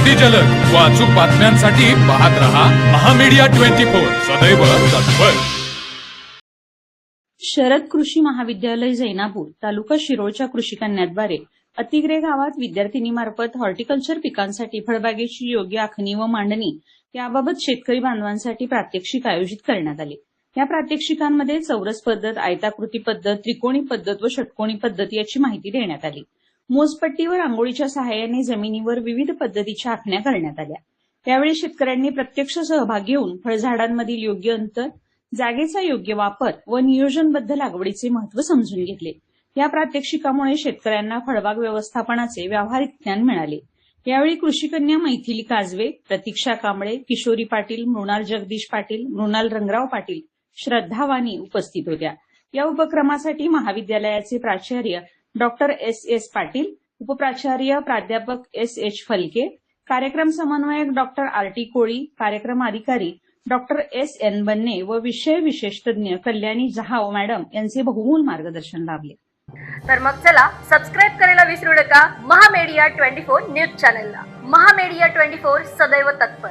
अगदी जलद व अचूक बातम्यांसाठी पाहत रहा महामीडिया 24 सदैव तत्पर. शरद कृषी महाविद्यालय जैनापूर तालुका शिरोळच्या कृषी कन्याद्वारे अतिग्रे गावात विद्यार्थिनीमार्फत हॉर्टिकल्चर पिकांसाठी फळबागेची योग्य आखणी व मांडणी याबाबत शेतकरी बांधवांसाठी प्रात्यक्षिक आयोजित करण्यात आले. या प्रात्यक्षिकांमध्ये चौरस पद्धत, आयताकृती पद्धत, त्रिकोणी पद्धत व षटकोनी पद्धत याची माहिती देण्यात आली. मोजपट्टी व रांगोळीच्या सहाय्याने जमिनीवर विविध पद्धतीच्या आखण्या करण्यात आल्या. यावेळी शेतकऱ्यांनी प्रत्यक्ष सहभाग घेऊन फळझाडांमधील योग्य अंतर, जागेचा योग्य वापर व नियोजनबद्ध लागवडीचे महत्त्व समजून घेतले. या प्रात्यक्षिकामुळे शेतकऱ्यांना फळबाग व्यवस्थापनाचे व्यावहारिक ज्ञान मिळाले. यावेळी कृषी कन्या मैथिली काजवे, प्रतीक्षा कांबळे, किशोरी पाटील, मृणाल जगदीश पाटील, मृणाल रंगराव पाटील, श्रद्धा वाणी उपस्थित होत्या. या उपक्रमासाठी महाविद्यालयाचे प्राचार्य डॉक्टर एस पाटील, उपप्राचार्य प्राध्यापक एस फलके, कार्यक्रम समन्वयक डॉक्टर आर कोळी, कार्यक्रम अधिकारी डॉक्टर एन बन्ने व विषय विशेष तज्ञ कल्याणी जहाव मॅडम यांचे बहुमोल मार्गदर्शन लाभले. तर मग चला सबस्क्राईब करायला विसरू नका महामीडिया 24 न्यूज चॅनलला. महामीडिया 24 सदैव तत्पर.